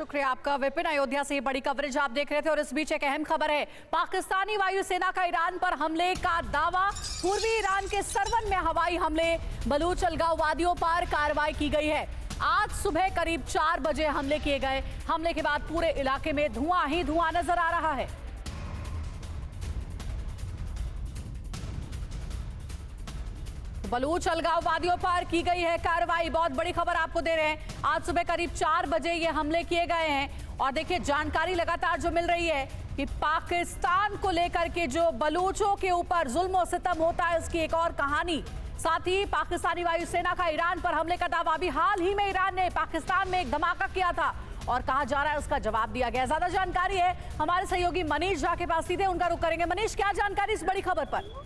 शुक्रिया आपका विपिन। अयोध्या से बड़ी कवरेज आप देख रहे थे और इस बीच एक अहम खबर है। पाकिस्तानी वायुसेना का ईरान पर हमले का दावा। पूर्वी ईरान के सरवन में हवाई हमले, बलूच अलगाव वादियों पर कार्रवाई की गई है। आज सुबह करीब 4 बजे हमले किए गए। हमले के बाद पूरे इलाके में धुआं ही धुआं नजर आ रहा है। बलूच अलगाव वादियों पर की गई है कार्रवाई। बहुत बड़ी खबर आपको दे रहे हैं। आज सुबह करीब 4 बजे ये हमले किए गए हैं और देखिए जानकारी लगातार जो मिल रही है कि पाकिस्तान को लेकर के जो बलूचों के ऊपर जुल्म और सितम होता है उसकी एक और कहानी। साथ ही पाकिस्तानी वायुसेना का ईरान पर हमले का दावा। अभी हाल ही में ईरान ने पाकिस्तान में एक धमाका किया था और कहा जा रहा है उसका जवाब दिया गया। ज्यादा जानकारी है हमारे सहयोगी मनीष झा के पास, सीधे उनका रुख करेंगे। मनीष, क्या जानकारी इस बड़ी खबर पर?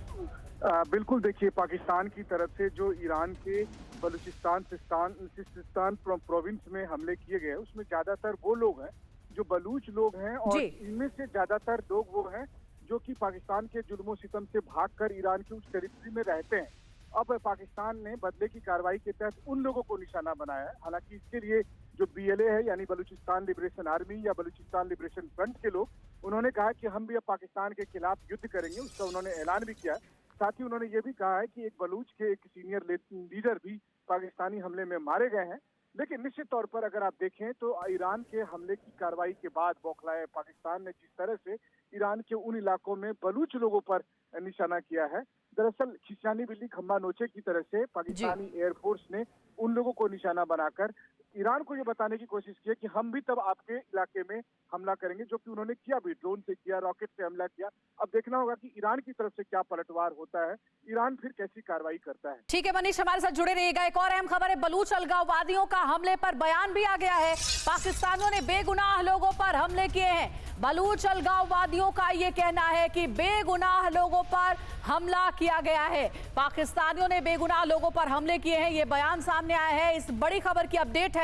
बिल्कुल, देखिए पाकिस्तान की तरफ से जो ईरान के बलूचिस्तान सिस्तान प्रोविंस में हमले किए गए उसमें ज्यादातर वो लोग हैं जो बलूच लोग हैं और इनमें से ज्यादातर लोग वो हैं जो कि पाकिस्तान के जुल्मों सितम से भागकर ईरान की उस टेरिटरी में रहते हैं। अब पाकिस्तान ने बदले की कार्रवाई के तहत उन लोगों को निशाना बनाया है। हालांकि इसके लिए जो BLA है यानी बलूचिस्तान लिबरेशन आर्मी या बलूचिस्तान लिबरेशन फ्रंट के लोग, उन्होंने कहा कि हम भी अब पाकिस्तान के खिलाफ युद्ध करेंगे, उसका उन्होंने ऐलान भी किया। साथ ही उन्होंने ये भी कहा है कि एक बलूच के एक सीनियर लीडर भी पाकिस्तानी हमले में मारे गए हैं। लेकिन निश्चित तौर पर अगर आप देखें तो ईरान के हमले की कार्रवाई के बाद बौखलाए पाकिस्तान ने जिस तरह से ईरान के उन इलाकों में बलूच लोगों पर निशाना किया है, दरअसल खिसियानी बिल्ली खम्बा नोचे की तरह से पाकिस्तानी एयरफोर्स ने उन लोगों को निशाना बनाकर ईरान को ये बताने की कोशिश की है कि हम भी तब आपके इलाके में हमला करेंगे, जो कि उन्होंने किया भी, ड्रोन से किया, रॉकेट से हमला किया। अब देखना होगा कि ईरान की तरफ से क्या पलटवार होता है, ईरान फिर कैसी कार्रवाई करता है। ठीक है मनीष, हमारे साथ जुड़े रहिएगा। एक और अहम खबर है, बलूच अलगाववादियों का हमले पर बयान भी आ गया है। पाकिस्तानियों ने बेगुनाह लोगों पर हमले किए हैं। बलूच अलगाववादियों का ये कहना है कि बेगुनाह लोगों पर हमला किया गया है। पाकिस्तानियों ने बेगुनाह लोगों पर हमले किए हैं, ये बयान सामने आया है। इस बड़ी खबर की अपडेट है,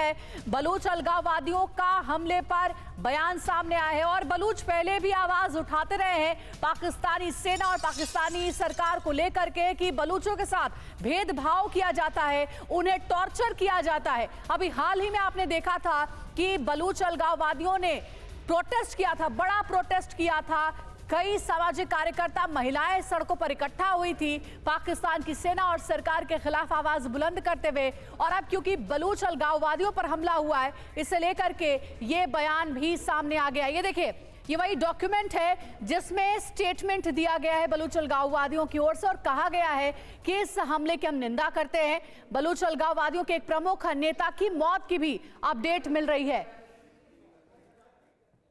बलूच अलगाववादियों का हमले पर बयान सामने आया है। और बलूच पहले भी आवाज उठाते रहे हैं पाकिस्तानी सेना और पाकिस्तानी सरकार को लेकर के कि बलूचों के साथ भेदभाव किया जाता है, उन्हें टॉर्चर किया जाता है। अभी हाल ही में आपने देखा था कि बलूच अलगाववादियों ने प्रोटेस्ट किया था, बड़ा प्रोटेस्ट किया था। कई सामाजिक कार्यकर्ता, महिलाएं सड़कों पर इकट्ठा हुई थी पाकिस्तान की सेना और सरकार के खिलाफ आवाज बुलंद करते हुए। और अब क्योंकि बलूच अलगाववादियों पर हमला हुआ है, इसे लेकर के ये बयान भी सामने आ गया। ये देखिए, ये वही डॉक्यूमेंट है जिसमें स्टेटमेंट दिया गया है बलूच अलगाववादियों की ओर से और कहा गया है कि इस हमले की हम निंदा करते हैं। बलूच अलगाववादियों के एक प्रमुख नेता की मौत की भी अपडेट मिल रही है।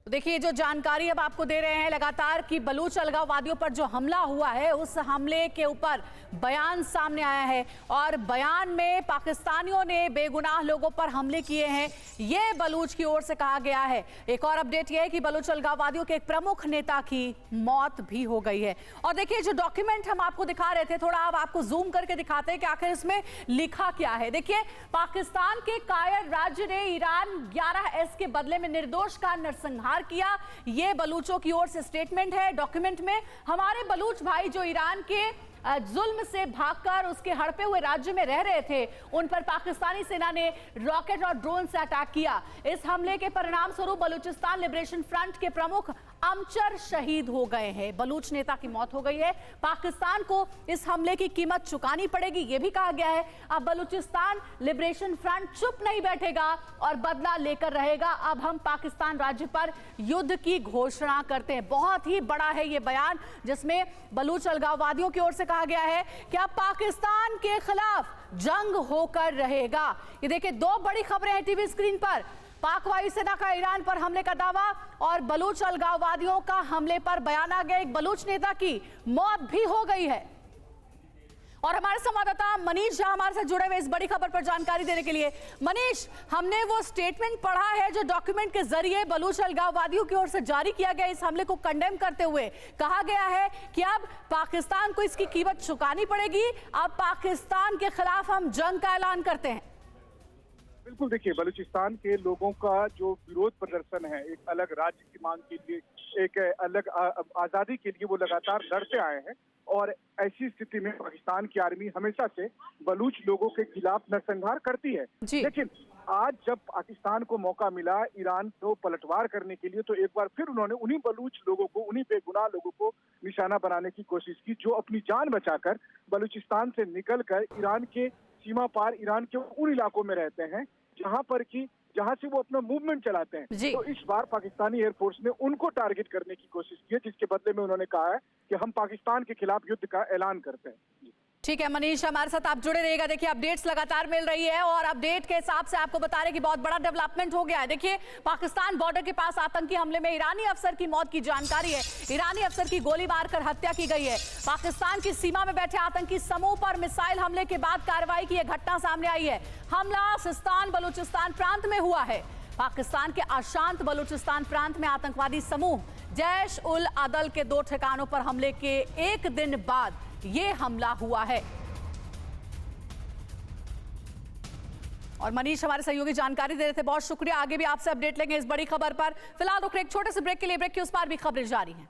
देखिए जो जानकारी अब आपको दे रहे हैं लगातार कि बलूच अलगाववादियों पर जो हमला हुआ है उस हमले के ऊपर बयान सामने आया है और बयान में पाकिस्तानियों ने बेगुनाह लोगों पर हमले किए हैं, ये बलूच की ओर से कहा गया है। एक और अपडेट यह है कि बलूच अलगाववादियों के एक प्रमुख नेता की मौत भी हो गई है। और देखिए जो डॉक्यूमेंट हम आपको दिखा रहे थे, थोड़ा अब आपको जूम करके दिखाते हैं कि आखिर इसमें लिखा क्या है। देखिए, पाकिस्तान के कायर राज्य ने ईरान 11S के बदले में निर्दोष का नरसंहार किया, ये बलूचों की ओर से स्टेटमेंट है। डॉक्यूमेंट में हमारे बलूच भाई जो ईरान के जुल्म से भागकर उसके हड़पे हुए राज्य में रह रहे थे, उन पर पाकिस्तानी सेना ने रॉकेट और ड्रोन से अटैक किया। इस हमले के परिणाम स्वरूप बलूचिस्तान लिबरेशन फ्रंट के प्रमुख अमचर शहीद हो गए हैं। बलूच नेता की मौत हो गई है। पाकिस्तान को इस हमले की कीमत चुकानी पड़ेगी, यह भी कहा गया है। अब बलूचिस्तान लिबरेशन फ्रंट चुप नहीं बैठेगा और बदला लेकर रहेगा। अब हम पाकिस्तान राज्य पर युद्ध की घोषणा करते हैं। बहुत ही बड़ा है यह बयान जिसमें बलूच अलगाववादियों की ओर से कहा गया है कि अब पाकिस्तान के खिलाफ जंग होकर रहेगा। ये देखिए, दो बड़ी खबरें हैं टीवी स्क्रीन पर। पाक वायुसेना का ईरान पर हमले का दावा और बलूच अलगाववादियों का हमले पर बयान आ गया। एक बलूच नेता की मौत भी हो गई है। और हमारे संवाददाता मनीष झा हमारे साथ जुड़े हुए इस बड़ी खबर पर जानकारी देने के लिए। मनीष, हमने वो स्टेटमेंट पढ़ा है जो डॉक्यूमेंट के जरिए बलूच अलगाववादियों की ओर से जारी किया गया। इस हमले को कंडेम करते हुए कहा गया है कि अब पाकिस्तान को इसकी कीमत चुकानी पड़ेगी। अब पाकिस्तान के खिलाफ हम जंग का ऐलान करते हैं। बिल्कुल देखिए, बलूचिस्तान के लोगों का जो विरोध प्रदर्शन है, एक अलग राज्य की मांग के लिए, एक अलग आजादी के लिए वो लगातार लड़ते आए हैं। और ऐसी स्थिति में पाकिस्तान की आर्मी हमेशा से बलूच लोगों के खिलाफ नरसंहार करती है। लेकिन आज जब पाकिस्तान को मौका मिला ईरान को पलटवार करने के लिए, तो एक बार फिर उन्होंने उन्हीं बलूच लोगों को, उन्हीं बेगुनाह लोगों को निशाना बनाने की कोशिश की, जो अपनी जान बचाकर बलूचिस्तान से निकलकर ईरान के सीमा पार, ईरान के उन इलाकों में रहते हैं जहां से वो अपना मूवमेंट चलाते हैं। तो इस बार पाकिस्तानी एयरफोर्स ने उनको टारगेट करने की कोशिश की है, जिसके बदले में उन्होंने कहा है कि हम पाकिस्तान के खिलाफ युद्ध का ऐलान करते हैं। ठीक है मनीष, हमारे साथ आप जुड़े रहिएगा। देखिए अपडेट्स लगातार मिल रही है और अपडेट के हिसाब से आपको बता रहे कि बहुत बड़ा डेवलपमेंट हो गया है। देखिए पाकिस्तान बॉर्डर के पास आतंकी हमले में ईरानी अफसर की मौत की जानकारी है। ईरानी अफसर की गोली मारकर हत्या की गई है। पाकिस्तान की सीमा में बैठे आतंकी समूह पर मिसाइल हमले के बाद कार्रवाई की यह घटना सामने आई है। हमला सिस्तान बलूचिस्तान प्रांत में हुआ है। पाकिस्तान के अशांत बलूचिस्तान प्रांत में आतंकवादी समूह जैश उल अदल के 2 ठिकानों पर हमले के एक दिन बाद ये हमला हुआ है। और मनीष हमारे सहयोगी जानकारी दे रहे थे, बहुत शुक्रिया। आगे भी आपसे अपडेट लेंगे इस बड़ी खबर पर। फिलहाल रुक एक छोटे से ब्रेक के लिए, ब्रेक के उस पार भी खबरें जारी हैं।